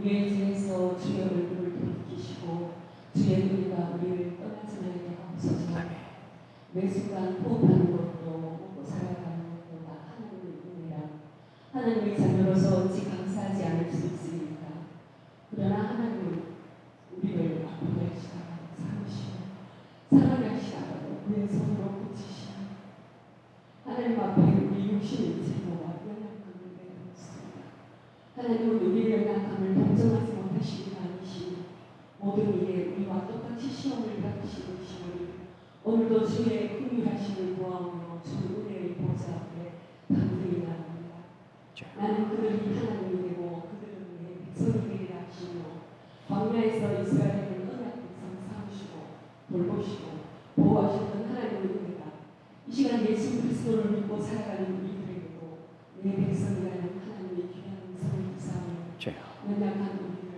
우리의 죄에서 주의 얼굴을 돌이키시고 주의 은혜가 우리를 떠나지 말게 하옵소서. 매 순간 호흡하는 것도 먹고 살아가는 것도 다 하나님의 은혜라. 하나님의 자녀로서 어찌 감사하지 않을 수 있습니까? 그러나 하나님은 우리를 아프게 하시다가 사으시고 상하게 하시다가 그의 손으로 고치시고 하나님 앞에 우리 육신의 죄와 연약함을 내려놓습니다. 하나님은 우리의 연약함을 동정하지 못하시기 아니시니 모든 일에 우리와 똑같이 시험을 받으시는 시험을 오늘도 주의 긍휼하심을 구하며 주 은혜의 보좌 앞에 담대히 나갑니다. 나는 그들이 하나님이 되고 그들은 내 백성이 되리라 하시며 광야에서 이스라엘을 언약 백성 삼으시고 돌보시고 보호하셨던 하나님의 은혜가 이 시간 예수 그리스도를 믿고 살아가는 우리들에게도 내 백성이라는 하나님의 귀한 음성을 기사하며 연약한 우리를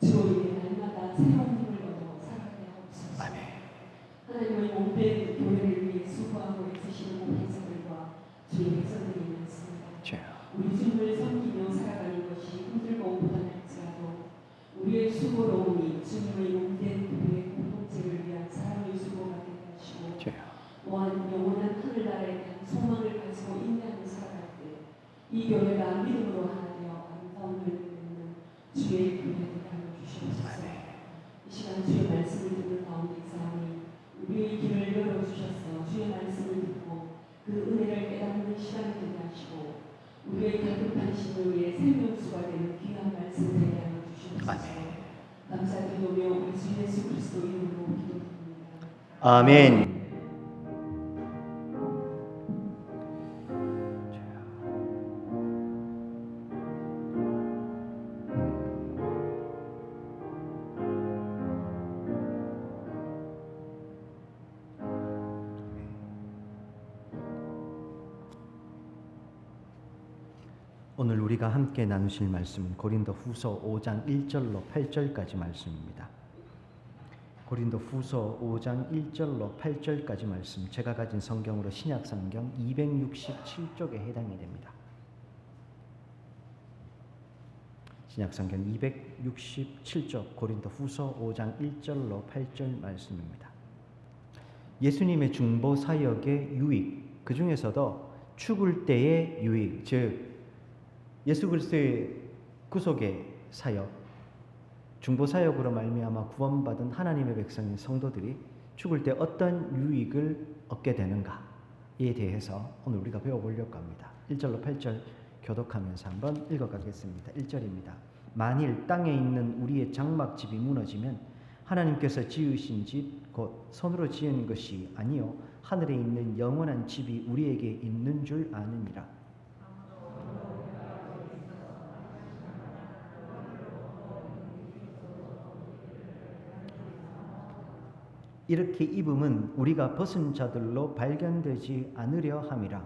주의 날마다 새로운 힘을 얻어 살아가게 하옵소서. 하나님의 몸된 교회를 위해 수고하고 애쓰시는 목회자들과 주의 백성들이 많습니다. 우리 주님을 섬기며 살아가는 것이 힘들고 고단할지라도 우리의 수고로움이 주님의 몸된 교회 공동체를 위한 사랑의 수고가 되게 하시고 또한 영원한 하늘나라에 대한 소망을 가지고 인내하며 살아갈 때 이 교회가 믿음으로 하나 되어 아름다운 열매를 맺는 주의 교회를 하여 주시옵소서. 이 시간 주의 말씀을 듣는 가운데 있사오니 우리의 길을 열어주셔서 주의 말씀을 듣고 그 은혜를 깨닫는 시간이 되게 하시고 우리의 다급한 심을 위해 생명수가 되는 귀한 말씀 되게 하여 주시옵소서. 감사드리며 우리 주 예수 그리스도 이름으로 기도드립니다. 아멘. 오늘 우리가 함께 나누실 말씀은 고린도후서 5장 1절로 8절까지 말씀입니다. 고린도후서 5장 1절로 8절까지 말씀, 제가 가진 성경으로 신약 성경 267쪽에 해당이 됩니다. 신약 성경 267쪽 고린도후서 5장 1절로 8절 말씀입니다. 예수님의 중보 사역의 유익, 그 중에서도 죽을 때의 유익, 즉 예수 그리스도의 구속의 사역, 중보 사역으로 말미암아 구원받은 하나님의 백성인 성도들이 죽을 때 어떤 유익을 얻게 되는가에 대해서 오늘 우리가 배워보려고 합니다. 1절로 8절 교독하면서 한번 읽어가겠습니다. 1절입니다. 만일 땅에 있는 우리의 장막집이 무너지면 하나님께서 지으신 집 곧 손으로 지은 것이 아니요 하늘에 있는 영원한 집이 우리에게 있는 줄 아느니라. 이렇게 입음은 우리가 벗은 자들로 발견되지 않으려 함이라.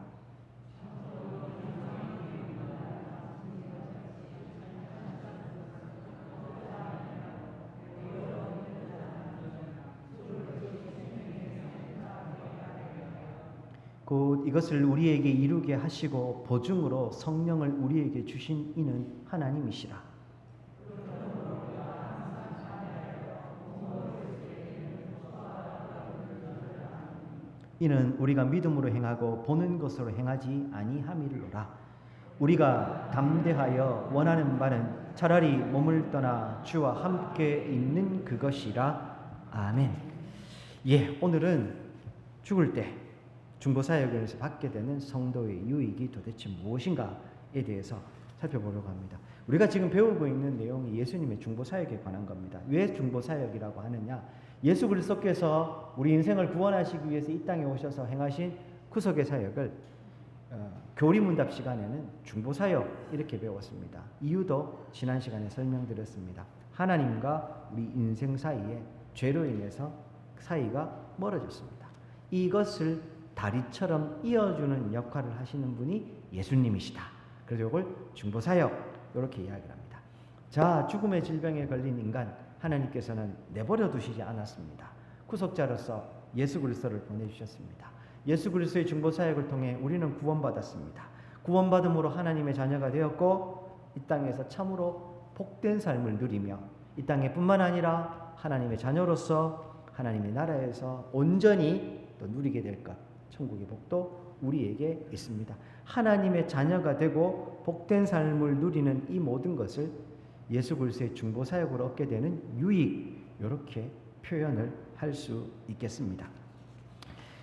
곧 이것을 우리에게 이루게 하시고 보증으로 성령을 우리에게 주신 이는 하나님이시라. 이는 우리가 믿음으로 행하고 보는 것으로 행하지 아니함이로라. 우리가 담대하여 원하는 바는 차라리 몸을 떠나 주와 함께 있는 그것이라. 아멘. 오늘은 죽을 때 중보 사역을 받게 되는 성도의 유익이 도대체 무엇인가에 대해서 살펴보려고 합니다. 우리가 지금 배우고 있는 내용이 예수님의 중보 사역에 관한 겁니다. 왜 중보 사역이라고 하느냐? 예수 그리스도께서 우리 인생을 구원하시기 위해서 이 땅에 오셔서 행하신 구속의 사역을 교리문답 시간에는 중보 사역 이렇게 배웠습니다. 이유도 지난 시간에 설명드렸습니다. 하나님과 우리 인생 사이에 죄로 인해서 사이가 멀어졌습니다. 이것을 다리처럼 이어주는 역할을 하시는 분이 예수님이시다. 그래서 이걸 중보 사역 이렇게 이야기를 합니다. 자, 죽음의 질병에 걸린 인간 하나님께서는 내버려 두시지 않았습니다. 구속자로서 예수 그리스도를 보내주셨습니다. 예수 그리스도의 중보 사역을 통해 우리는 구원받았습니다. 구원받음으로 하나님의 자녀가 되었고 이 땅에서 참으로 복된 삶을 누리며 이 땅에 뿐만 아니라 하나님의 자녀로서 하나님의 나라에서 온전히 또 누리게 될 것, 천국의 복도 우리에게 있습니다. 하나님의 자녀가 되고 복된 삶을 누리는 이 모든 것을 예수 그리스도의 중보 사역으로 얻게 되는 유익, 이렇게 표현을 할 수 있겠습니다.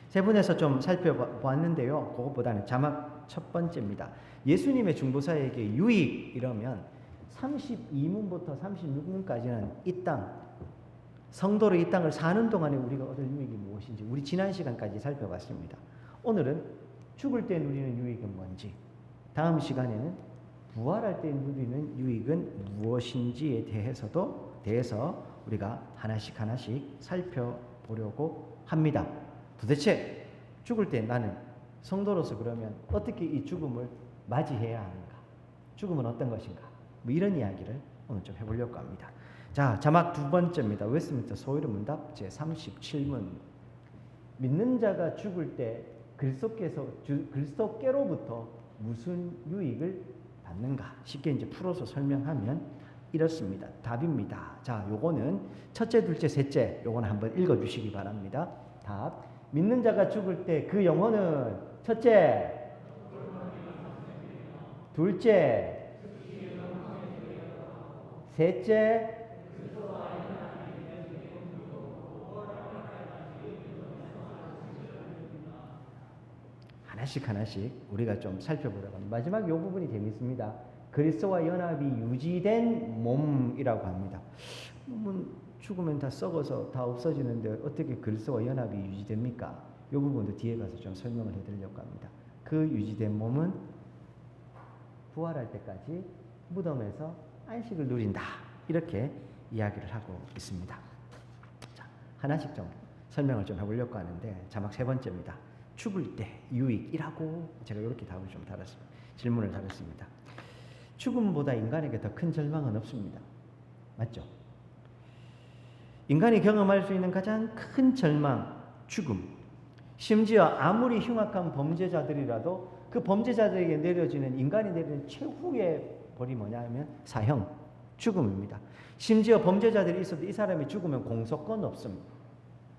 세 분에서 좀 살펴보았는데요. 그것보다는 자막 첫 번째입니다. 예수님의 중보 사역의 유익 이러면 32문부터 36문까지는 이 땅, 성도로 이 땅을 사는 동안에 우리가 얻을 유익이 무엇인지 우리 지난 시간까지 살펴봤습니다. 오늘은 죽을 때 누리는 유익은 뭔지, 다음 시간에는 부활할 때 누리는 유익은 무엇인지에 대해서 우리가 하나씩 살펴보려고 합니다. 도대체 죽을 때 나는 성도로서 그러면 어떻게 이 죽음을 맞이해야 하는가? 죽음은 어떤 것인가? 뭐 이런 이야기를 오늘 좀 해보려고 합니다. 자, 자막 두 번째입니다. 웨스트민스터 소위로 문답 제37문. 믿는 자가 죽을 때 그리스도께로부터 무슨 유익을 받는가? 쉽게 이제 풀어서 설명하면 이렇습니다. 답입니다. 자, 요거는 첫째, 둘째, 셋째 요거는 한번 읽어주시기 바랍니다. 답. 믿는 자가 죽을 때 그 영혼은 첫째, 둘째, 셋째, 하나씩 우리가 좀 살펴보려고 합니다. 마지막 이 부분이 재밌습니다. 그리스도와 연합이 유지된 몸이라고 합니다. 몸은 죽으면 다 썩어서 다 없어지는데 어떻게 그리스도와 연합이 유지됩니까? 이 부분도 뒤에 가서 좀 설명을 해드리려고 합니다. 그 유지된 몸은 부활할 때까지 무덤에서 안식을 누린다. 이렇게 이야기를 하고 있습니다. 자, 하나씩 좀 설명을 좀 해보려고 하는데 자막 세 번째입니다. 죽을 때 유익이라고 제가 이렇게 답을 좀 달았습니다. 질문을 달았습니다. 죽음보다 인간에게 더 큰 절망은 없습니다. 맞죠? 인간이 경험할 수 있는 가장 큰 절망, 죽음. 심지어 아무리 흉악한 범죄자들이라도 그 범죄자들에게 내려지는 인간이 내리는 최후의 벌이 뭐냐면 사형, 죽음입니다. 심지어 범죄자들이 있어도 이 사람이 죽으면 공소권 없습니다.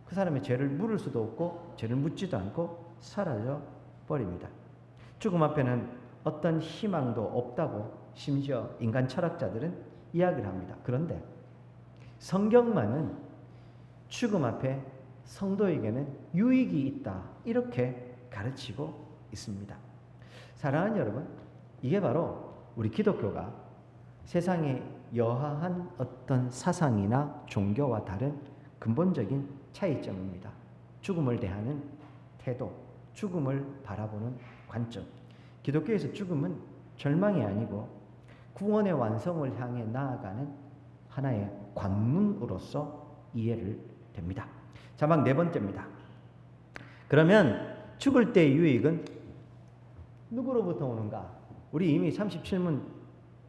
그 사람의 죄를 물을 수도 없고 죄를 묻지도 않고 사라져 버립니다. 죽음 앞에는 어떤 희망도 없다고 심지어 인간 철학자들은 이야기를 합니다. 그런데 성경만은 죽음 앞에 성도에게는 유익이 있다. 이렇게 가르치고 있습니다. 사랑하는 여러분, 이게 바로 우리 기독교가 세상에 여하한 어떤 사상이나 종교와 다른 근본적인 차이점입니다. 죽음을 대하는 태도, 죽음을 바라보는 관점. 기독교에서 죽음은 절망이 아니고 구원의 완성을 향해 나아가는 하나의 관문으로서 이해를 됩니다. 자막 네 번째입니다. 그러면 죽을 때의 유익은 누구로부터 오는가? 우리 이미 37문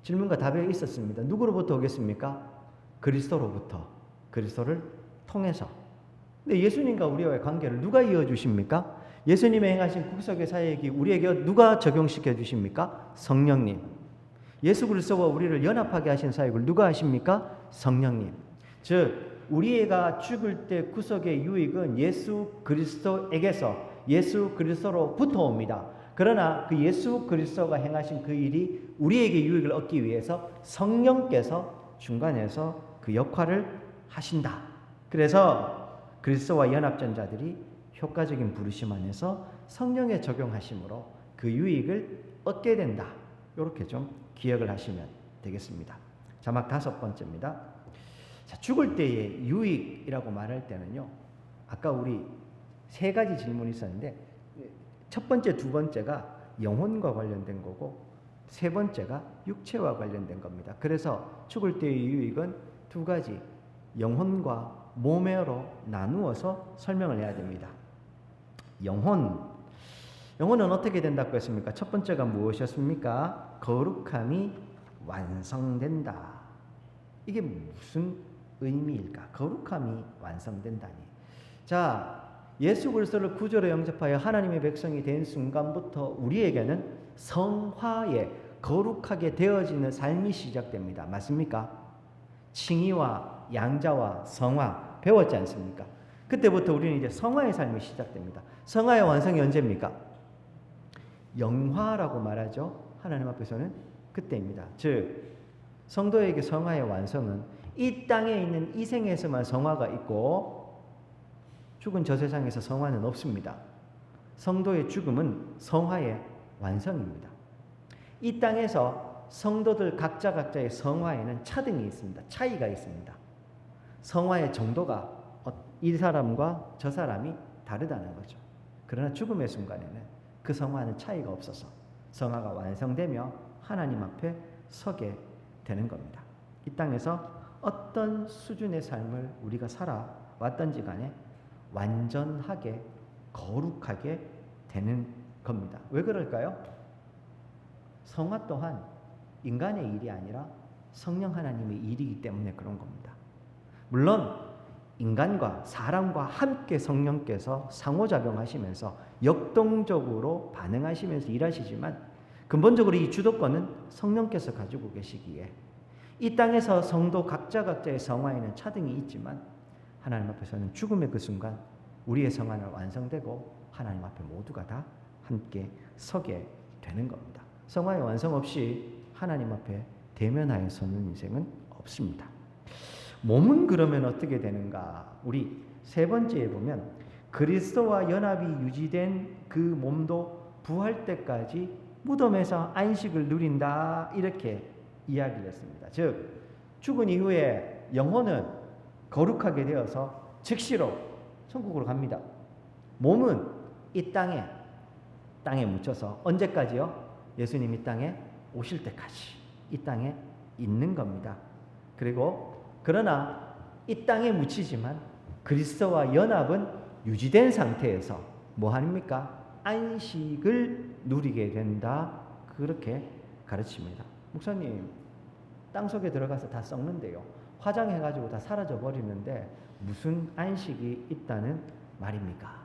질문과 답에 있었습니다. 누구로부터 오겠습니까? 그리스도로부터. 그리스도를 통해서. 근데 예수님과 우리와의 관계를 누가 이어주십니까? 예수님의 행하신 구속의 사역이 우리에게 누가 적용시켜 주십니까? 성령님. 예수 그리스도와 우리를 연합하게 하신 사역을 누가 하십니까? 성령님. 즉 우리가 죽을 때 구속의 유익은 예수 그리스도에게서 예수 그리스도로부터 옵니다. 그러나 그 예수 그리스도가 행하신 그 일이 우리에게 유익을 얻기 위해서 성령께서 중간에서 그 역할을 하신다. 그래서 그리스도와 연합전자들이 효과적인 부르심 안에서 성령의 적용하심으로 그 유익을 얻게 된다. 이렇게 좀 기억을 하시면 되겠습니다. 자막 다섯 번째입니다. 자, 죽을 때의 유익이라고 말할 때는요. 아까 우리 세 가지 질문이 있었는데 첫 번째, 두 번째가 영혼과 관련된 거고 세 번째가 육체와 관련된 겁니다. 그래서 죽을 때의 유익은 두 가지 영혼과 몸으로 나누어서 설명을 해야 됩니다. 영혼은 어떻게 된다고 했습니까? 첫 번째가 무엇이었습니까? 거룩함이 완성된다. 이게 무슨 의미일까? 거룩함이 완성된다니. 자, 예수 그리스도를 구주로 영접하여 하나님의 백성이 된 순간부터 우리에게는 성화의 거룩하게 되어지는 삶이 시작됩니다. 맞습니까? 칭의와 양자와 성화 배웠지 않습니까? 그때부터 우리는 이제 성화의 삶이 시작됩니다. 성화의 완성이 언제입니까? 영화라고 말하죠. 하나님 앞에서는 그때입니다. 즉 성도에게 성화의 완성은 이 땅에 있는 이 생에서만 성화가 있고 죽은 저 세상에서 성화는 없습니다. 성도의 죽음은 성화의 완성입니다. 이 땅에서 성도들 각자의 성화에는 차등이 있습니다. 차이가 있습니다. 성화의 정도가 이 사람과 저 사람이 다르다는 거죠. 그러나 죽음의 순간에는 그 성화는 차이가 없어서 성화가 완성되며 하나님 앞에 서게 되는 겁니다. 이 땅에서 어떤 수준의 삶을 우리가 살아왔던지 간에 완전하게 거룩하게 되는 겁니다. 왜 그럴까요? 성화 또한 인간의 일이 아니라 성령 하나님의 일이기 때문에 그런 겁니다. 물론 인간과 사람과 함께 성령께서 상호작용하시면서 역동적으로 반응하시면서 일하시지만 근본적으로 이 주도권은 성령께서 가지고 계시기에 이 땅에서 성도 각자의 성화에는 차등이 있지만 하나님 앞에서는 죽음의 그 순간 우리의 성화는 완성되고 하나님 앞에 모두가 다 함께 서게 되는 겁니다. 성화의 완성 없이 하나님 앞에 대면하여 서는 인생은 없습니다. 몸은 그러면 어떻게 되는가? 우리 세 번째에 보면 그리스도와 연합이 유지된 그 몸도 부활 때까지 무덤에서 안식을 누린다 이렇게 이야기를 했습니다. 즉 죽은 이후에 영혼은 거룩하게 되어서 즉시로 천국으로 갑니다. 몸은 이 땅에 묻혀서 언제까지요? 예수님 이 땅에 오실 때까지 이 땅에 있는 겁니다. 그러나 이 땅에 묻히지만 그리스도와 연합은 유지된 상태에서 뭐 합니까? 안식을 누리게 된다. 그렇게 가르칩니다. 목사님, 땅속에 들어가서 다 썩는데요. 화장해가지고 다 사라져 버리는데 무슨 안식이 있다는 말입니까?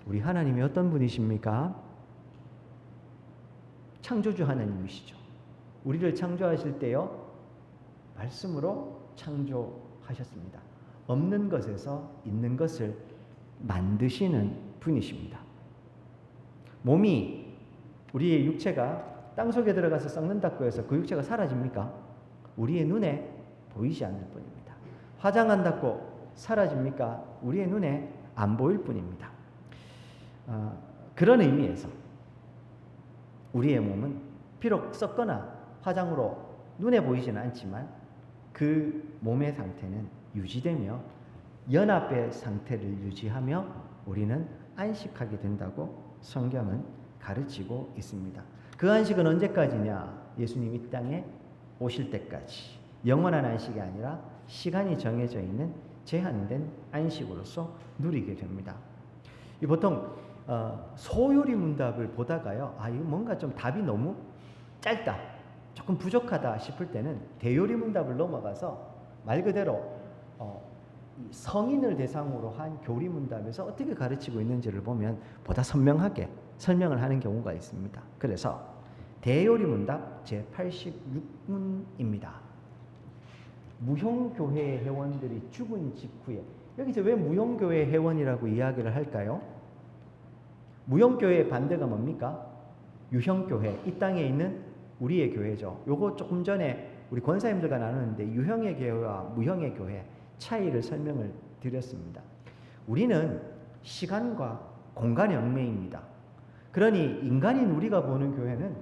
우리 하나님이 어떤 분이십니까? 창조주 하나님이시죠. 우리를 창조하실 때요, 말씀으로 창조하셨습니다. 없는 것에서 있는 것을 만드시는 분이십니다. 몸이 우리의 육체가 땅속에 들어가서 썩는다고 해서 그 육체가 사라집니까? 우리의 눈에 보이지 않을 뿐입니다. 화장한다고 사라집니까? 우리의 눈에 안 보일 뿐입니다. 그런 의미에서 우리의 몸은 비록 썩거나 화장으로 눈에 보이지는 않지만 그 몸의 상태는 유지되며 연합의 상태를 유지하며 우리는 안식하게 된다고 성경은 가르치고 있습니다. 그 안식은 언제까지냐? 예수님 이 땅에 오실 때까지. 영원한 안식이 아니라 시간이 정해져 있는 제한된 안식으로서 누리게 됩니다. 보통 소요리 문답을 보다가요, 이거 뭔가 좀 답이 너무 짧다, 조금 부족하다 싶을 때는 대요리 문답을 넘어가서 말 그대로 성인을 대상으로 한 교리 문답에서 어떻게 가르치고 있는지를 보면 보다 선명하게 설명을 하는 경우가 있습니다. 그래서 대요리 문답 제86문입니다. 무형교회 회원들이 죽은 직후에, 여기서 왜 무형교회 회원이라고 이야기를 할까요? 무형교회의 반대가 뭡니까? 유형교회, 이 땅에 있는 우리의 교회죠. 요거 조금 전에 우리 권사님들과 나누는데 유형의 교회와 무형의 교회 차이를 설명을 드렸습니다. 우리는 시간과 공간의 얽매입니다. 그러니 인간인 우리가 보는 교회는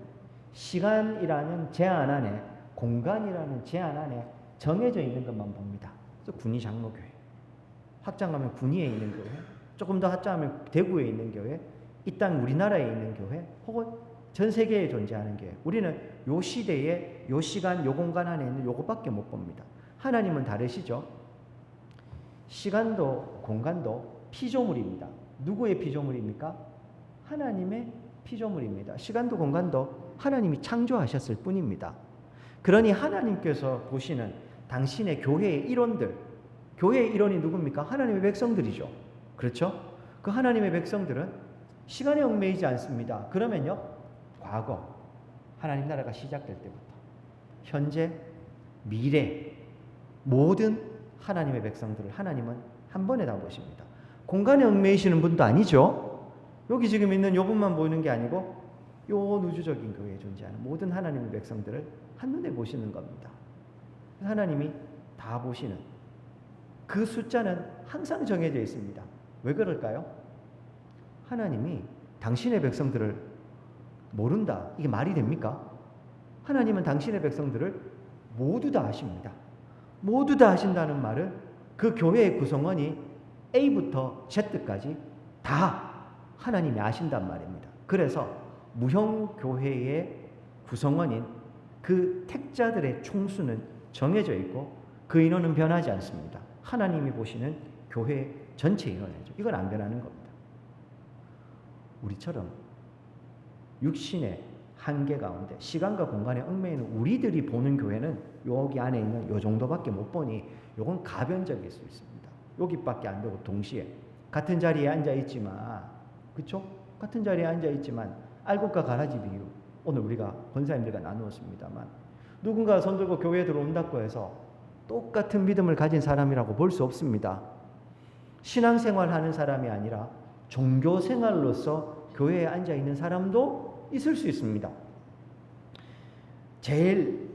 시간이라는 제한 안에, 공간이라는 제한 안에 정해져 있는 것만 봅니다. 그래서 군위 장로교회, 확장하면 군위에 있는 교회, 조금 더 확장하면 대구에 있는 교회, 이 땅 우리나라에 있는 교회, 혹은 전 세계에 존재하는 교회. 우리는 요 시대에 요 시간 요 공간 안에 있는 요것밖에 못 봅니다. 하나님은 다르시죠. 시간도 공간도 피조물입니다. 누구의 피조물입니까? 하나님의 피조물입니다. 시간도 공간도 하나님이 창조하셨을 뿐입니다. 그러니 하나님께서 보시는 당신의 교회의 일원들, 교회의 일원이 누굽니까? 하나님의 백성들이죠. 그렇죠? 그 하나님의 백성들은 시간에 얽매이지 않습니다. 그러면요, 과거, 하나님 나라가 시작될 때부터 현재, 미래 모든 하나님의 백성들을 하나님은 한 번에 다 보십니다. 공간에 얽매이시는 분도 아니죠. 여기 지금 있는 요 분만 보이는 게 아니고 요 우주적인 교회에 존재하는 모든 하나님의 백성들을 한눈에 보시는 겁니다. 하나님이 다 보시는 그 숫자는 항상 정해져 있습니다. 왜 그럴까요? 하나님이 당신의 백성들을 모른다. 이게 말이 됩니까? 하나님은 당신의 백성들을 모두 다 아십니다. 모두 다 아신다는 말은 그 교회의 구성원이 A부터 Z까지 다 하나님이 아신단 말입니다. 그래서 무형교회의 구성원인 그 택자들의 총수는 정해져 있고 그 인원은 변하지 않습니다. 하나님이 보시는 교회 전체 인원이죠. 이건 안 변하는 겁니다. 우리처럼 육신의 한계 가운데 시간과 공간에 얽매이는 우리들이 보는 교회는 여기 안에 있는 요 정도밖에 못 보니 요건 가변적일 수 있습니다. 여기밖에 안 되고 동시에 같은 자리에 앉아 있지만, 그렇죠? 같은 자리에 앉아 있지만 알곡과 가라지 비유, 오늘 우리가 권사님들과 나누었습니다만, 누군가 손들고 교회에 들어온다고 해서 똑같은 믿음을 가진 사람이라고 볼 수 없습니다. 신앙생활 하는 사람이 아니라 종교생활로서 교회에 앉아 있는 사람도 있을 수 있습니다. 제일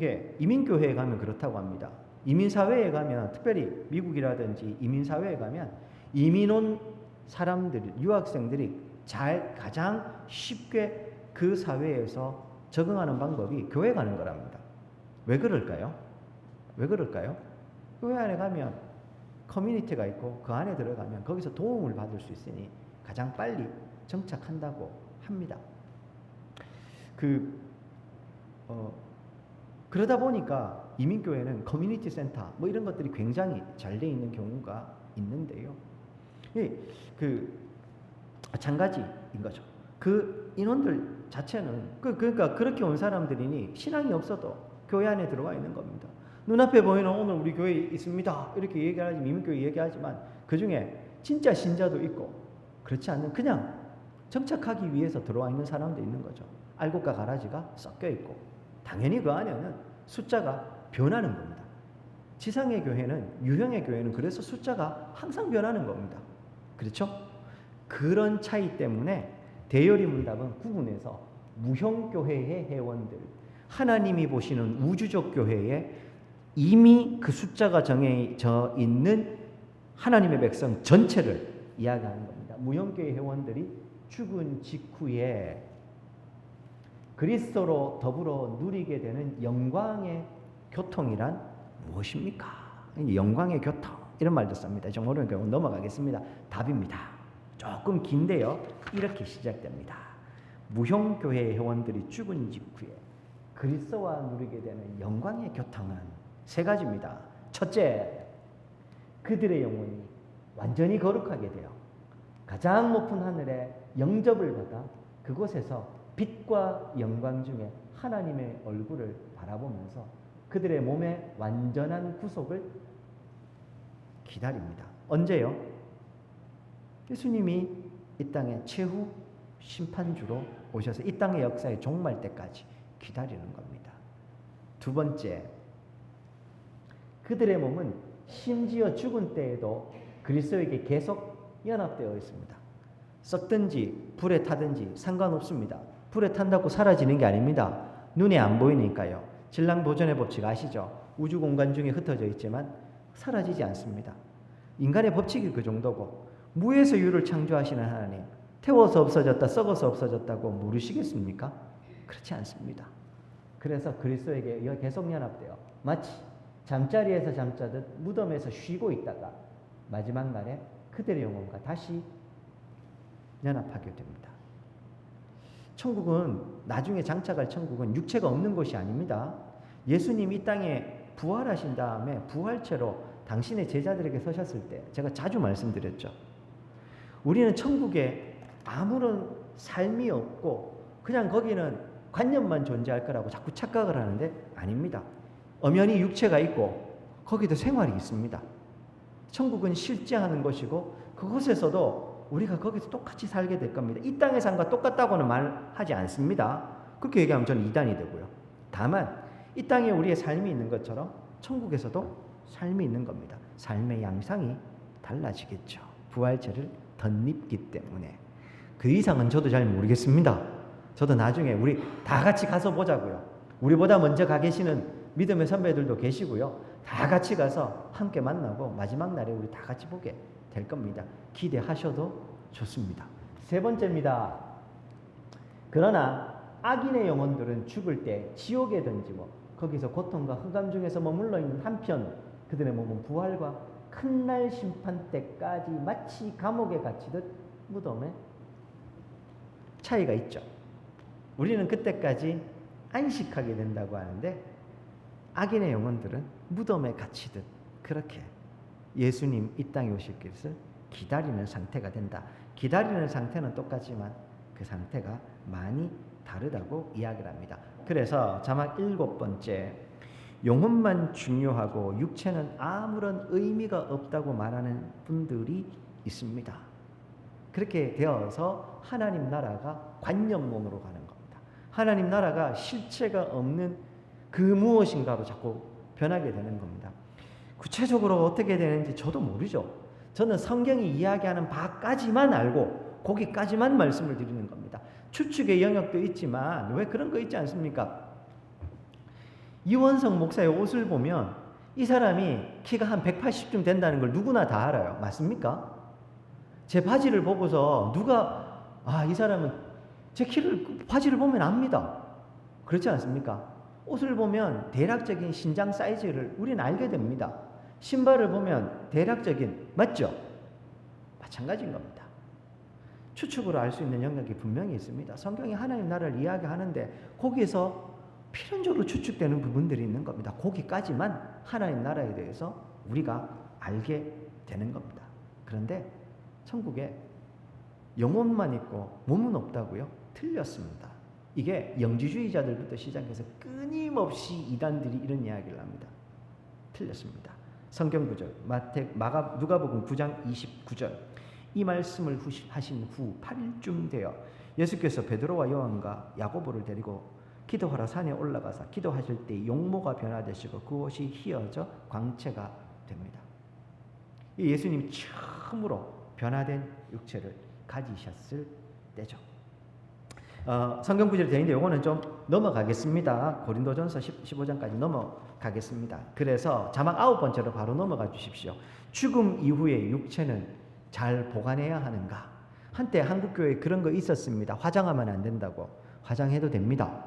게 이민교회에 가면 그렇다고 합니다. 이민사회에 가면, 특별히 미국이라든지 이민사회에 가면 이민 온 사람들, 유학생들이 가장 쉽게 그 사회에서 적응하는 방법이 교회 가는 거랍니다. 왜 그럴까요? 왜 그럴까요? 교회 안에 가면 커뮤니티가 있고 그 안에 들어가면 거기서 도움을 받을 수 있으니 가장 빨리 정착한다고 합니다. 그러다 보니까 이민교회는 커뮤니티 센터 뭐 이런 것들이 굉장히 잘 돼 있는 경우가 있는데요. 마찬가지인 거죠. 그 인원들 자체는 그러니까 그렇게 온 사람들이니 신앙이 없어도 교회 안에 들어와 있는 겁니다. 눈앞에 보이는 오늘 우리 교회에 있습니다 이렇게 얘기하지, 이민교회 얘기하지만 그 중에 진짜 신자도 있고 그렇지 않는 그냥 정착하기 위해서 들어와 있는 사람도 있는 거죠. 알곡과 가라지가 섞여 있고 당연히 그 안에는 숫자가 변하는 겁니다. 지상의 교회는, 유형의 교회는 그래서 숫자가 항상 변하는 겁니다. 그렇죠? 그런 차이 때문에 대열이 문답은 구분해서 무형교회의 회원들, 하나님이 보시는 우주적 교회에 이미 그 숫자가 정해져 있는 하나님의 백성 전체를 이야기하는 겁니다. 무형교회 회원들이 죽은 직후에 그리스도로 더불어 누리게 되는 영광의 교통이란 무엇입니까? 영광의 교통, 이런 말도 씁니다. 좀 어려운 경우 넘어가겠습니다. 답입니다. 조금 긴데요. 이렇게 시작됩니다. 무형교회 회원들이 죽은 직후에 그리스도와 누리게 되는 영광의 교통은 세 가지입니다. 첫째, 그들의 영혼이 완전히 거룩하게 되어 가장 높은 하늘에 영접을 받아 그곳에서 빛과 영광 중에 하나님의 얼굴을 바라보면서 그들의 몸의 완전한 구속을 기다립니다. 언제요? 예수님이 이 땅에 최후 심판주로 오셔서 이 땅의 역사의 종말 때까지 기다리는 겁니다. 두 번째, 그들의 몸은 심지어 죽은 때에도 그리스도에게 계속 연합되어 있습니다. 썩든지 불에 타든지 상관없습니다. 불에 탄다고 사라지는 게 아닙니다. 눈에 안 보이니까요. 질량보존의 법칙 아시죠? 우주 공간 중에 흩어져 있지만 사라지지 않습니다. 인간의 법칙이 그 정도고, 무에서 유를 창조하시는 하나님, 태워서 없어졌다, 썩어서 없어졌다고 모르시겠습니까? 그렇지 않습니다. 그래서 그리스도에게 계속 연합되어 마치 잠자리에서 잠자듯 무덤에서 쉬고 있다가 마지막 날에 그들의 영혼과 다시 연합하게 됩니다. 천국은, 나중에 장착할 천국은 육체가 없는 곳이 아닙니다. 예수님이 이 땅에 부활하신 다음에 부활체로 당신의 제자들에게 서셨을 때 제가 자주 말씀드렸죠. 우리는 천국에 아무런 삶이 없고 그냥 거기는 관념만 존재할 거라고 자꾸 착각을 하는데 아닙니다. 엄연히 육체가 있고 거기도 생활이 있습니다. 천국은 실제하는 것이고 그곳에서도 우리가 거기서 똑같이 살게 될 겁니다. 이 땅의 삶과 똑같다고는 말하지 않습니다. 그렇게 얘기하면 저는 이단이 되고요. 다만 이 땅에 우리의 삶이 있는 것처럼 천국에서도 삶이 있는 겁니다. 삶의 양상이 달라지겠죠. 부활체를 덧입기 때문에. 그 이상은 저도 잘 모르겠습니다. 저도 나중에 우리 다 같이 가서 보자고요. 우리보다 먼저 가 계시는 믿음의 선배들도 계시고요. 다 같이 가서 함께 만나고 마지막 날에 우리 다 같이 보게 될 겁니다. 기대하셔도 좋습니다. 세 번째입니다. 그러나 악인의 영혼들은 죽을 때 지옥에 던지고 거기서 고통과 흑암 중에서 머물러 있는 한편 그들의 몸은 부활과 큰 날 심판 때까지 마치 감옥에 갇히듯 무덤에 차이가 있죠. 우리는 그때까지 안식하게 된다고 하는데 악인의 영혼들은 무덤에 갇히듯 그렇게 예수님 이 땅에 오실 것을 기다리는 상태가 된다. 기다리는 상태는 똑같지만 그 상태가 많이 다르다고 이야기를 합니다. 그래서 자막 7번째, 영혼만 중요하고 육체는 아무런 의미가 없다고 말하는 분들이 있습니다. 그렇게 되어서 하나님 나라가 관념론으로 가는 겁니다. 하나님 나라가 실체가 없는 그 무엇인가로 자꾸 변하게 되는 겁니다. 구체적으로 어떻게 되는지 저도 모르죠. 저는 성경이 이야기하는 바까지만 알고 거기까지만 말씀을 드리는 겁니다. 추측의 영역도 있지만 왜 그런 거 있지 않습니까? 이원성 목사의 옷을 보면 이 사람이 키가 한 180쯤 된다는 걸 누구나 다 알아요. 맞습니까? 제 바지를 보고서 누가 이 사람은 제 키를 바지를 보면 압니다. 그렇지 않습니까? 옷을 보면 대략적인 신장 사이즈를 우리는 알게 됩니다. 신발을 보면 대략적인, 맞죠? 마찬가지인 겁니다. 추측으로 알 수 있는 영역이 분명히 있습니다. 성경이 하나님 나라를 이야기하는데 거기에서 필연적으로 추측되는 부분들이 있는 겁니다. 거기까지만 하나님 나라에 대해서 우리가 알게 되는 겁니다. 그런데 천국에 영혼만 있고 몸은 없다고요? 틀렸습니다. 이게 영지주의자들부터 시작해서 끊임없이 이단들이 이런 이야기를 합니다. 틀렸습니다. 성경 구절 누가복음 9장 29절 이 말씀을 하신 후 8일쯤 되어 예수께서 베드로와 요한과 야고보를 데리고 기도하러 산에 올라가서 기도하실 때 용모가 변화되시고 그것이 휘어져 광채가 됩니다. 예수님이 처음으로 변화된 육체를 가지셨을 때죠. 성경 구절이 되는데 이거는 좀 넘어가겠습니다. 고린도전서 15장까지 넘어가겠습니다. 그래서 자막 9번째로 바로 넘어가 주십시오. 죽음 이후에 육체는 잘 보관해야 하는가? 한때 한국교회에 그런 거 있었습니다. 화장하면 안 된다고. 화장해도 됩니다.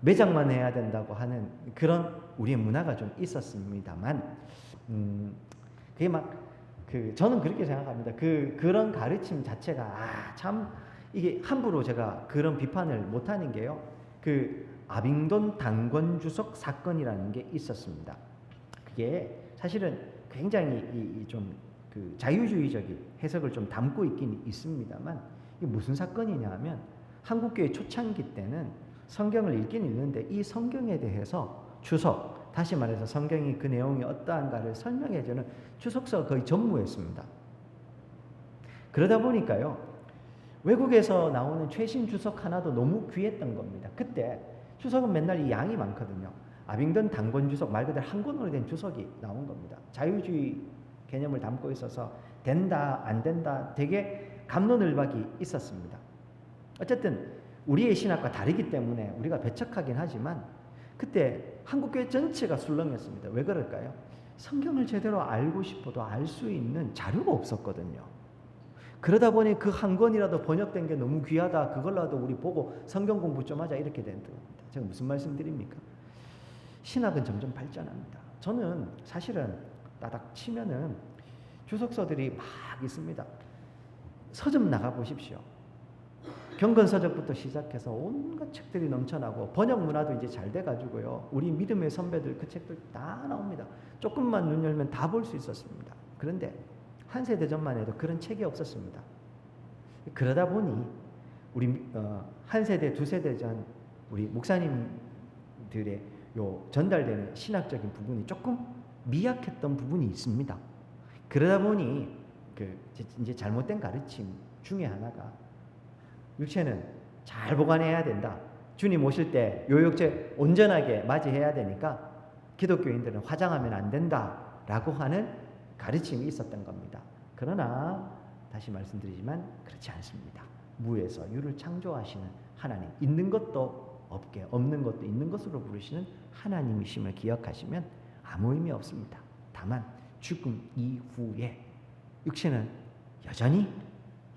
매장만 해야 된다고 하는 그런 우리의 문화가 좀 있었습니다만 그게 저는 그렇게 생각합니다. 그런 가르침 자체가 참 이게 함부로 제가 그런 비판을 못하는 게요. 아빙돈 당권주석 사건이라는 게 있었습니다. 그게 사실은 굉장히 좀 자유주의적인 해석을 좀 담고 있긴 있습니다만 이게 무슨 사건이냐 하면 한국교회 초창기 때는 성경을 읽긴 읽는데 이 성경에 대해서 주석, 다시 말해서 성경이 그 내용이 어떠한가를 설명해주는 주석서가 거의 전무했습니다. 그러다 보니까요. 외국에서 나오는 최신 주석 하나도 너무 귀했던 겁니다. 그때 주석은 맨날 이 양이 많거든요. 아빙던 당권 주석 말 그대로 한 권으로 된 주석이 나온 겁니다. 자유주의 개념을 담고 있어서 된다 안 된다 되게 갑론을박이 있었습니다. 어쨌든 우리의 신학과 다르기 때문에 우리가 배척하긴 하지만 그때 한국교회 전체가 술렁였습니다. 왜 그럴까요? 성경을 제대로 알고 싶어도 알 수 있는 자료가 없었거든요. 그러다 보니 그 한 권이라도 번역된 게 너무 귀하다. 그걸라도 우리 보고 성경 공부 좀 하자 이렇게 된 겁니다. 제가 무슨 말씀 드립니까? 신학은 점점 발전합니다. 저는 사실은 따닥 치면은 주석서들이 막 있습니다. 서점 나가 보십시오. 경건서적부터 시작해서 온갖 책들이 넘쳐나고 번역 문화도 이제 잘 돼가지고요. 우리 믿음의 선배들 그 책들 다 나옵니다. 조금만 눈 열면 다 볼 수 있었습니다. 그런데 한 세대 전만 해도 그런 책이 없었습니다. 그러다 보니 우리 한 세대, 두 세대 전 우리 목사님들의 요 전달되는 신학적인 부분이 조금 미약했던 부분이 있습니다. 그러다 보니 이제 잘못된 가르침 중에 하나가 육체는 잘 보관해야 된다. 주님 오실 때 요역제 온전하게 맞이해야 되니까 기독교인들은 화장하면 안 된다라고 하는 가르침이 있었던 겁니다. 그러나 다시 말씀드리지만 그렇지 않습니다. 무에서 유를 창조하시는 하나님, 있는 것도 없게, 없는 것도 있는 것으로 부르시는 하나님이심을 기억하시면 아무 의미 없습니다. 다만 죽음 이후에 육신은 여전히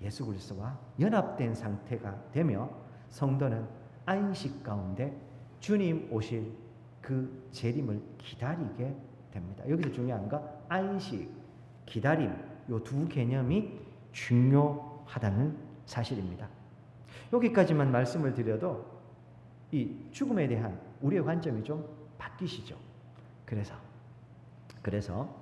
예수 그리스도와 연합된 상태가 되며 성도는 안식 가운데 주님 오실 그 재림을 기다리게 됩니다. 여기서 중요한 거 안식, 기다림, 이 두 개념이 중요하다는 사실입니다. 여기까지만 말씀을 드려도 이 죽음에 대한 우리의 관점이 좀 바뀌시죠. 그래서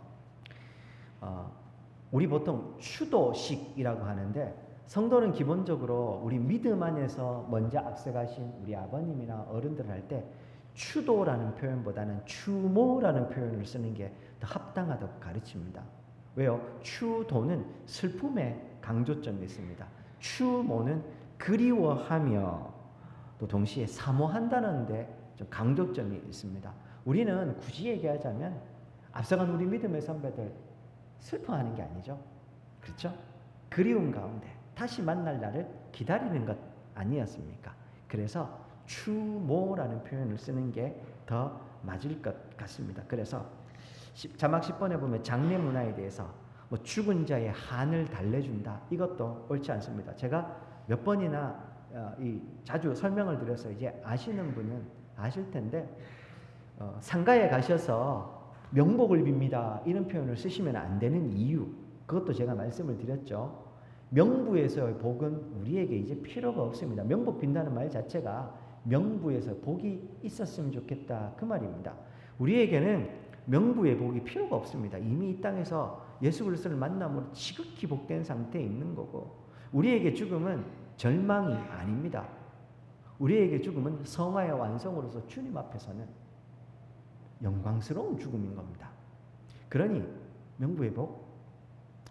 우리 보통 추도식이라고 하는데 성도는 기본적으로 우리 믿음 안에서 먼저 앞서가신 우리 아버님이나 어른들 할 때 추도라는 표현보다는 추모라는 표현을 쓰는 게 더 합당하다고 가르칩니다. 왜요? 추도는 슬픔의 강조점이 있습니다. 추모는 그리워하며 또 동시에 사모한다는 데 좀 강조점이 있습니다. 우리는 굳이 얘기하자면 앞서간 우리 믿음의 선배들 슬퍼하는 게 아니죠. 그렇죠? 그리움 가운데 다시 만날 날을 기다리는 것 아니었습니까? 그래서 추모라는 표현을 쓰는 게 더 맞을 것 같습니다. 그래서 자막 10번에 보면 장례 문화에 대해서 뭐 죽은 자의 한을 달래준다, 이것도 옳지 않습니다. 제가 몇 번이나 자주 설명을 드려서 이제 아시는 분은 아실 텐데 상가에 가셔서 명복을 빕니다 이런 표현을 쓰시면 안 되는 이유, 그것도 제가 말씀을 드렸죠. 명부에서의 복은 우리에게 이제 필요가 없습니다. 명복 빈다는 말 자체가 명부에서 복이 있었으면 좋겠다 그 말입니다. 우리에게는 명부의 복이 필요가 없습니다. 이미 이 땅에서 예수 그리스도를 만남으로 지극히 복된 상태에 있는 거고, 우리에게 죽음은 절망이 아닙니다. 우리에게 죽음은 성화의 완성으로서 주님 앞에서는 영광스러운 죽음인 겁니다. 그러니 명부의 복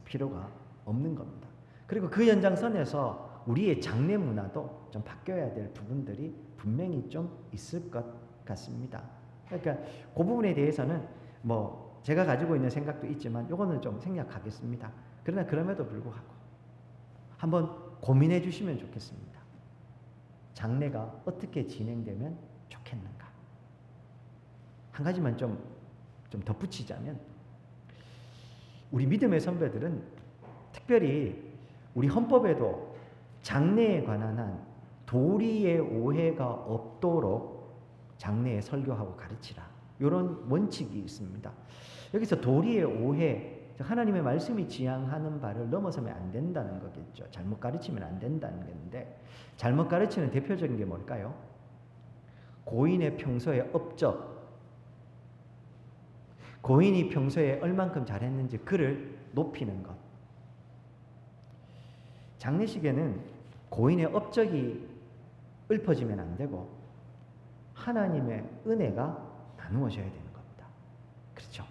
필요가 없는 겁니다. 그리고 그 연장선에서 우리의 장례 문화도 좀 바뀌어야 될 부분들이 분명히 좀 있을 것 같습니다. 그러니까 그 부분에 대해서는 뭐 제가 가지고 있는 생각도 있지만 이거는 좀 생략하겠습니다. 그러나 그럼에도 불구하고 한번 고민해 주시면 좋겠습니다. 장례가 어떻게 진행되면 좋겠는가? 한 가지만 좀 덧붙이자면, 우리 믿음의 선배들은 특별히 우리 헌법에도 장례에 관한 한 도리의 오해가 없도록 장례에 설교하고 가르치라, 이런 원칙이 있습니다. 여기서 도리의 오해, 하나님의 말씀이 지향하는 바를 넘어서면 안 된다는 거겠죠. 잘못 가르치면 안 된다는 건데, 잘못 가르치는 대표적인 게 뭘까요? 고인의 평소의 업적, 고인이 평소에 얼만큼 잘했는지 그를 높이는 것. 장례식에는 고인의 업적이 읊어지면 안 되고 하나님의 은혜가 나누어져야 되는 겁니다. 그렇죠?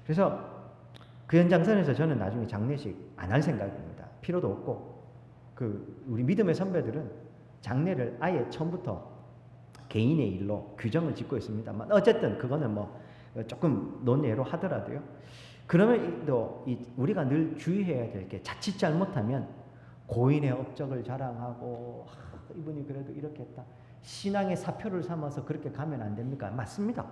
그래서 그 연장선에서 저는 나중에 장례식 안 할 생각입니다. 필요도 없고, 우리 믿음의 선배들은 장례를 아예 처음부터 개인의 일로 규정을 짓고 있습니다만, 어쨌든 그거는 뭐 조금 논예로 하더라도요. 그러면 또 우리가 늘 주의해야 될 게, 자칫 잘못하면 고인의 업적을 자랑하고 이분이 그래도 이렇게 했다, 신앙의 사표를 삼아서 그렇게 가면 안 됩니까? 맞습니다.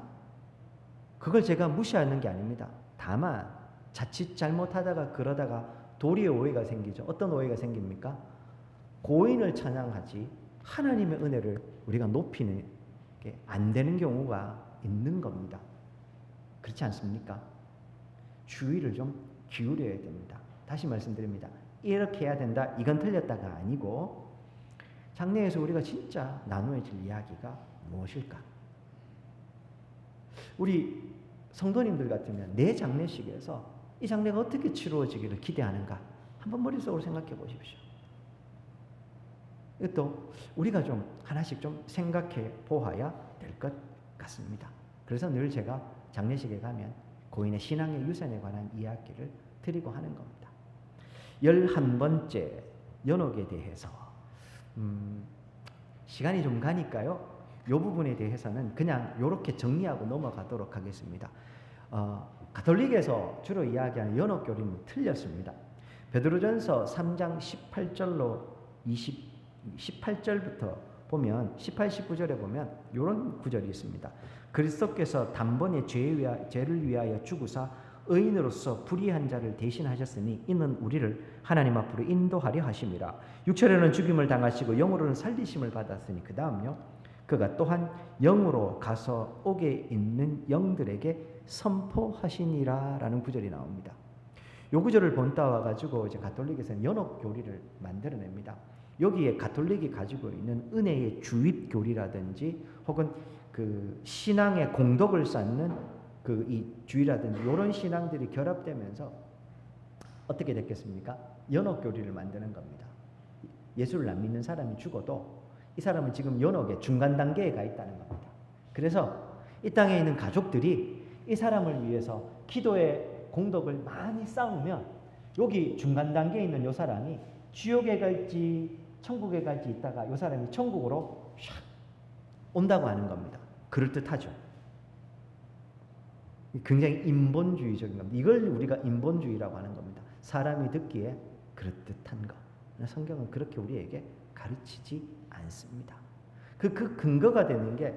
그걸 제가 무시하는 게 아닙니다. 다만 자칫 잘못하다가 그러다가 도리의 오해가 생기죠. 어떤 오해가 생깁니까? 고인을 찬양하지 하나님의 은혜를 우리가 높이는 게 안 되는 경우가 있는 겁니다. 그렇지 않습니까? 주의를 좀 기울여야 됩니다. 다시 말씀드립니다. 이렇게 해야 된다, 이건 틀렸다가 아니고, 장례에서 우리가 진짜 나누어질 이야기가 무엇일까? 우리 성도님들 같으면 내 장례식에서 이 장례가 어떻게 치루어지기를 기대하는가 한번 머릿속으로 생각해 보십시오. 이것도 우리가 좀 하나씩 좀 생각해 보아야 될 것 같습니다. 그래서 늘 제가 장례식에 가면 고인의 신앙의 유산에 관한 이야기를 드리고 하는 겁니다. 11번째 연옥에 대해서 시간이 좀 가니까요. 이 부분에 대해서는 그냥 이렇게 정리하고 넘어가도록 하겠습니다. 가톨릭에서 주로 이야기하는 연옥교리는 틀렸습니다. 베드로전서 3장 18절로 18절부터 보면 18, 19절에 보면 이런 구절이 있습니다. 그리스도께서 단번에 죄를 위하여 죽으사 의인으로서 불의한 자를 대신하셨으니 이는 우리를 하나님 앞으로 인도하려 하심이라. 육체로는 죽임을 당하시고 영으로는 살리심을 받았으니 그 다음요. 그가 또한 영으로 가서 옥에 있는 영들에게 선포하시니라 라는 구절이 나옵니다. 이 구절을 본따와 가지고 이제 가톨릭에서는 연옥교리를 만들어냅니다. 여기에 가톨릭이 가지고 있는 은혜의 주입교리라든지 혹은 그 신앙의 공덕을 쌓는 그 이 주의라든지 이런 신앙들이 결합되면서 어떻게 됐겠습니까? 연옥교리를 만드는 겁니다. 예수를 안 믿는 사람이 죽어도 이 사람은 지금 연옥의 중간 단계에 가 있다는 겁니다. 그래서 이 땅에 있는 가족들이 이 사람을 위해서 기도의 공덕을 많이 쌓으면 여기 중간 단계에 있는 이 사람이 지옥에 갈지 천국에 갈지 있다가 이 사람이 천국으로 샥 온다고 하는 겁니다. 그럴듯하죠. 굉장히 인본주의적인 겁니다. 이걸 우리가 인본주의라고 하는 겁니다. 사람이 듣기에 그럴듯한 것. 성경은 그렇게 우리에게 가르치지 않습니다. 그 근거가 되는 게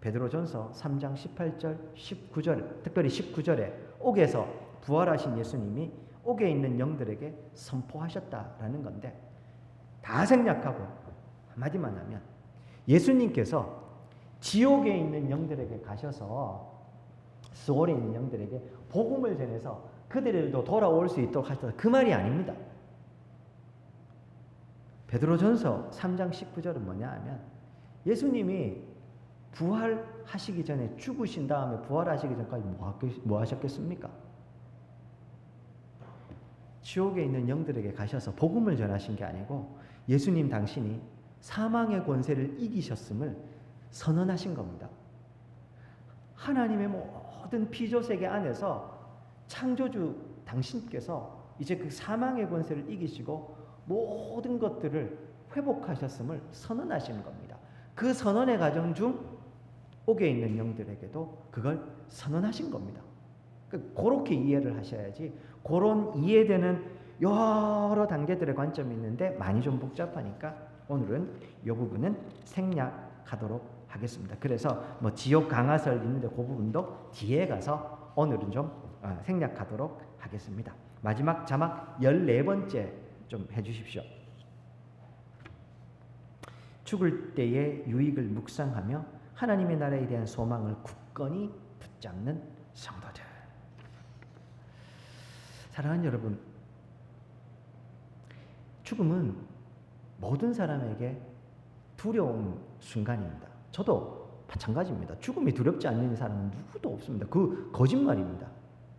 베드로전서 3장 18절, 19절, 특별히 19절에 옥에서 부활하신 예수님이 옥에 있는 영들에게 선포하셨다라는 건데 다 생략하고 한마디만 하면 예수님께서 지옥에 있는 영들에게 가셔서 수월에 있는 영들에게 복음을 전해서 그들도 돌아올 수 있도록 하셨다. 그 말이 아닙니다. 베드로전서 3장 19절은 뭐냐 하면 예수님이 부활하시기 전에 죽으신 다음에 부활하시기 전까지 뭐 하셨겠습니까? 지옥에 있는 영들에게 가셔서 복음을 전하신 게 아니고 예수님 당신이 사망의 권세를 이기셨음을 선언하신 겁니다. 하나님의 모든 피조세계 안에서 창조주 당신께서 이제 그 사망의 권세를 이기시고 모든 것들을 회복하셨음을 선언하시는 겁니다. 그 선언의 과정 중 옥에 있는 영들에게도 그걸 선언하신 겁니다. 그렇게 이해를 하셔야지 그런 이해되는 여러 단계들의 관점이 있는데 많이 좀 복잡하니까 오늘은 이 부분은 생략하도록 하겠습니다. 그래서 뭐 지옥 강화설 있는데 그 부분도 뒤에 가서 오늘은 좀 생략하도록 하겠습니다. 마지막 자막 14번째 좀 해주십시오. 죽을 때의 유익을 묵상하며 하나님의 나라에 대한 소망을 굳건히 붙잡는 성도들. 사랑하는 여러분, 죽음은 모든 사람에게 두려운 순간입니다. 저도 마찬가지입니다. 죽음이 두렵지 않는 사람은 누구도 없습니다. 그 거짓말입니다.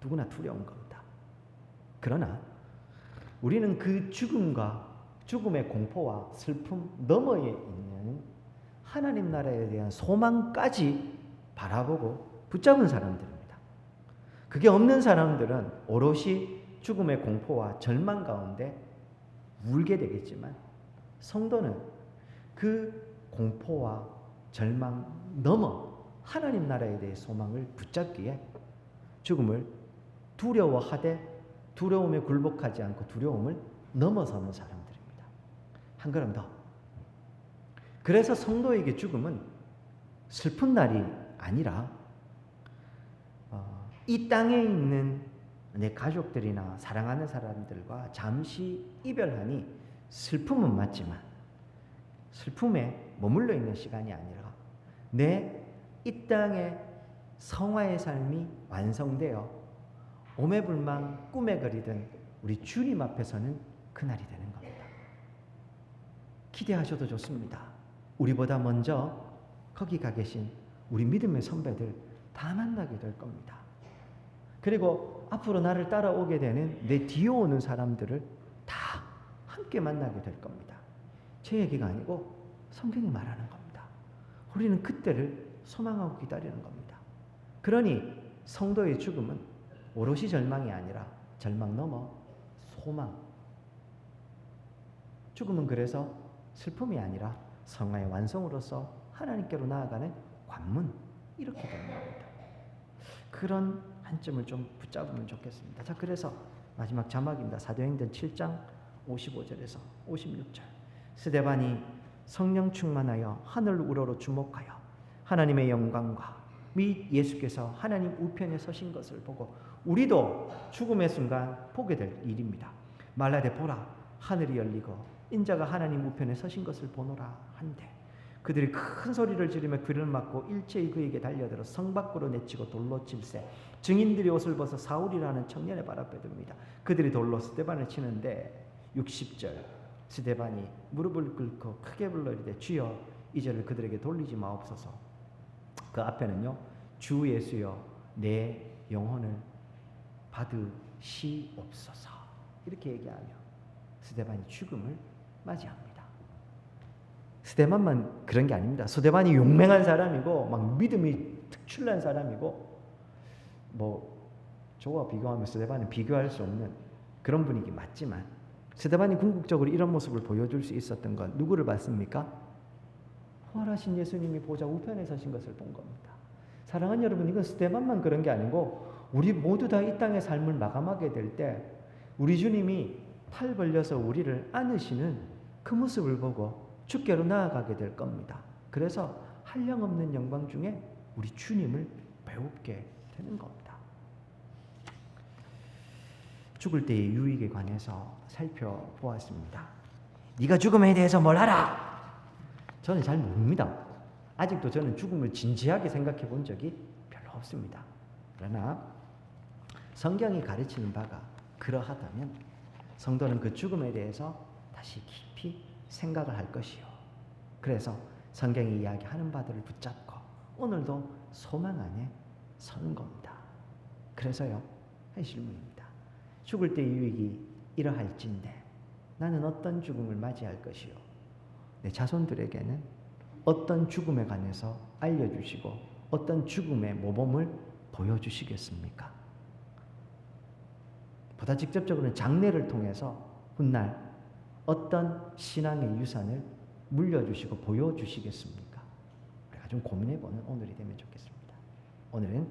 누구나 두려운 겁니다. 그러나 우리는 그 죽음과 죽음의 공포와 슬픔 너머에 있는 하나님 나라에 대한 소망까지 바라보고 붙잡은 사람들입니다. 그게 없는 사람들은 오롯이 죽음의 공포와 절망 가운데 울게 되겠지만 성도는 그 공포와 절망 넘어 하나님 나라에 대해 소망을 붙잡기에 죽음을 두려워하되 두려움에 굴복하지 않고 두려움을 넘어서는 사람들입니다. 한 걸음 더. 그래서 성도에게 죽음은 슬픈 날이 아니라 이 땅에 있는 내 가족들이나 사랑하는 사람들과 잠시 이별하니 슬픔은 맞지만 슬픔에 머물러 있는 시간이 아니라 내 이 땅의 성화의 삶이 완성되어 오매불망 꿈에 그리던 우리 주님 앞에서는 그날이 되는 겁니다. 기대하셔도 좋습니다. 우리보다 먼저 거기 가 계신 우리 믿음의 선배들 다 만나게 될 겁니다. 그리고 앞으로 나를 따라오게 되는 내 뒤에 오는 사람들을 다 함께 만나게 될 겁니다. 제 얘기가 아니고 성경이 말하는 겁니다. 우리는 그때를 소망하고 기다리는 겁니다. 그러니 성도의 죽음은 오롯이 절망이 아니라 절망 넘어 소망. 죽음은 그래서 슬픔이 아니라 성화의 완성으로서 하나님께로 나아가는 관문, 이렇게 되는 겁니다. 그런 한 점을 좀 붙잡으면 좋겠습니다. 자, 그래서 마지막 자막입니다. 사도행전 7장 55절에서 56절. 스데반이 성령 충만하여 하늘 우러러 주목하여 하나님의 영광과 및 예수께서 하나님 우편에 서신 것을 보고, 우리도 죽음의 순간 보게 될 일입니다. 말라되 보라, 하늘이 열리고 인자가 하나님 우편에 서신 것을 보노라 한데, 그들이 큰 소리를 지르며 귀를 막고 일제히 그에게 달려들어 성 밖으로 내치고 돌로 칠세, 증인들이 옷을 벗어 사울이라는 청년의 발 앞에 둡니다. 그들이 돌로 스데반을 치는데 60절, 스데반이 무릎을 꿇고 크게 불러 이르되 주여 이 죄를 그들에게 돌리지 마옵소서. 그 앞에는요, 주 예수여 내 영혼을 받으시옵소서, 이렇게 얘기하며 스데반이 죽음을 맞이합니다. 스데반만 그런 게 아닙니다. 스데반이 용맹한 사람이고 막 믿음이 특출난 사람이고, 뭐 저와 비교하면 스데반은 비교할 수 없는 그런 분위기 맞지만, 스데반이 궁극적으로 이런 모습을 보여줄 수 있었던 건 누구를 봤습니까? 부활하신 예수님이 보좌 우편에 서신 것을 본 겁니다. 사랑하는 여러분, 이건 스데반만 그런 게 아니고 우리 모두 다 이 땅의 삶을 마감하게 될 때 우리 주님이 팔 벌려서 우리를 안으시는 그 모습을 보고 주께로 나아가게 될 겁니다. 그래서 한량없는 영광 중에 우리 주님을 배우게 되는 겁니다. 죽을 때의 유익에 관해서 살펴보았습니다. 네가 죽음에 대해서 뭘 알아? 저는 잘 모릅니다. 아직도 저는 죽음을 진지하게 생각해 본 적이 별로 없습니다. 그러나 성경이 가르치는 바가 그러하다면 성도는 그 죽음에 대해서 다시 깊이 생각을 할 것이요. 그래서 성경이 이야기하는 바들을 붙잡고 오늘도 소망 안에 서는 겁니다. 그래서요, 한 질문입니다. 죽을 때의 유익이 이러할진데 나는 어떤 죽음을 맞이할 것이요? 내 자손들에게는 어떤 죽음에 관해서 알려주시고 어떤 죽음의 모범을 보여주시겠습니까? 보다 직접적으로는 장례를 통해서 훗날 어떤 신앙의 유산을 물려주시고 보여주시겠습니까? 우리가 좀 고민해보는 오늘이 되면 좋겠습니다. 오늘은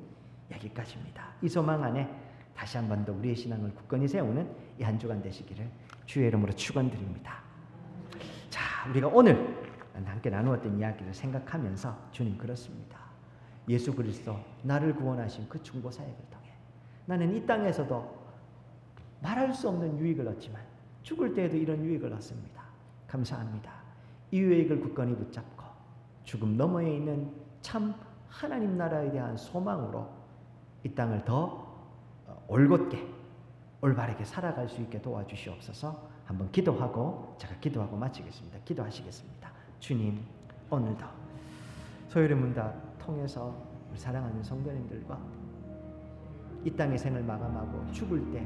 여기까지입니다. 이 소망 안에 다시 한 번 더 우리의 신앙을 굳건히 세우는 이 한 주간 되시기를 주의 이름으로 축원드립니다. 자, 우리가 오늘 함께 나누었던 이야기를 생각하면서 주님 그렇습니다. 예수 그리스도 나를 구원하신 그 중보 사역을 통해 나는 이 땅에서도 말할 수 없는 유익을 얻지만 죽을 때에도 이런 유익을 얻습니다. 감사합니다. 이 유익을 굳건히 붙잡고 죽음 너머에 있는 참 하나님 나라에 대한 소망으로 이 땅을 더 올곧게 올바르게 살아갈 수 있게 도와주시옵소서. 한번 기도하고 제가 기도하고 마치겠습니다. 기도하시겠습니다. 주님, 오늘도 소요리 문답 통해서 우리 사랑하는 성도님들과 이 땅의 생을 마감하고 죽을 때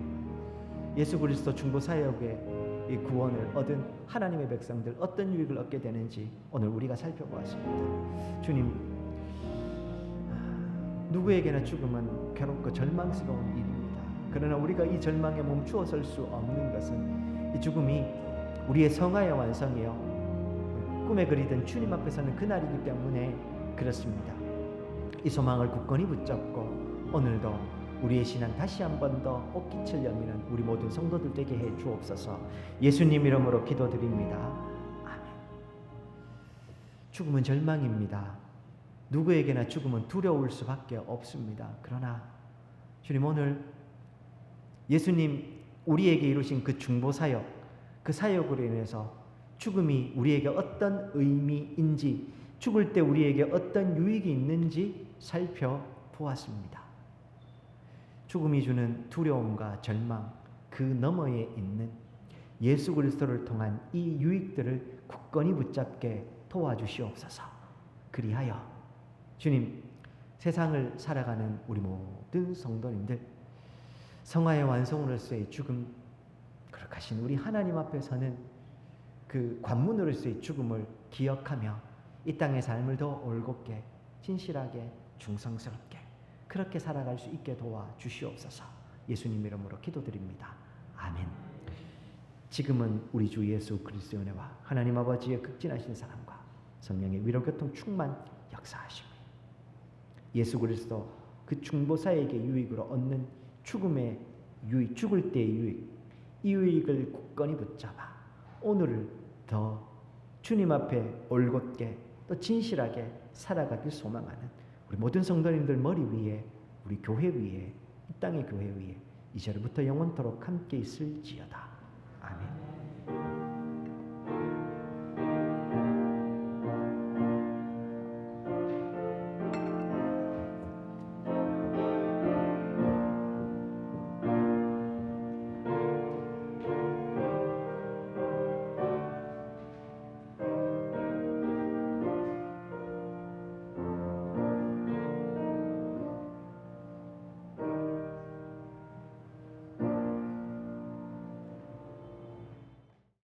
예수 그리스도 중보 사역의 이 구원을 얻은 하나님의 백성들 어떤 유익을 얻게 되는지 오늘 우리가 살펴보았습니다. 주님, 누구에게나 죽음은 괴롭고 절망스러운 일입니다. 그러나 우리가 이 절망에 멈추어 설 수 없는 것은 이 죽음이 우리의 성화의 완성이요 꿈에 그리던 주님 앞에서는 그날이기 때문에 그렇습니다. 이 소망을 굳건히 붙잡고 오늘도 우리의 신앙 다시 한 번 더 옷깃을 여미는 우리 모든 성도들 되게 해 주옵소서. 예수님 이름으로 기도드립니다. 아멘. 죽음은 절망입니다. 누구에게나 죽음은 두려울 수밖에 없습니다. 그러나 주님, 오늘 예수님 우리에게 이루신 그 중보 사역, 그 사역으로 인해서 죽음이 우리에게 어떤 의미인지, 죽을 때 우리에게 어떤 유익이 있는지 살펴보았습니다. 죽음이 주는 두려움과 절망, 그 너머에 있는 예수 그리스도를 통한 이 유익들을 굳건히 붙잡게 도와주시옵소서. 그리하여 주님, 세상을 살아가는 우리 모든 성도님들 성화의 완성으로서의 죽음, 거룩하신 우리 하나님 앞에서는 그 관문으로서의 죽음을 기억하며 이 땅의 삶을 더 올곧게 진실하게 충성스럽게 그렇게 살아갈 수 있게 도와주시옵소서. 예수님 이름으로 기도드립니다. 아멘. 지금은 우리 주 예수 그리스도의 은혜와 하나님 아버지의 극진하신 사랑과 성령의 위로교통 충만 역사하시며 예수 그리스도 그 중보사에게 유익으로 얻는 죽음의 유익, 죽을 때의 유익, 이 유익을 굳건히 붙잡아 오늘을 더 주님 앞에 올곧게 또 진실하게 살아가길 소망하는 우리 모든 성도님들 머리 위에, 우리 교회 위에, 이 땅의 교회 위에 이제부터 영원토록 함께 있을지어다.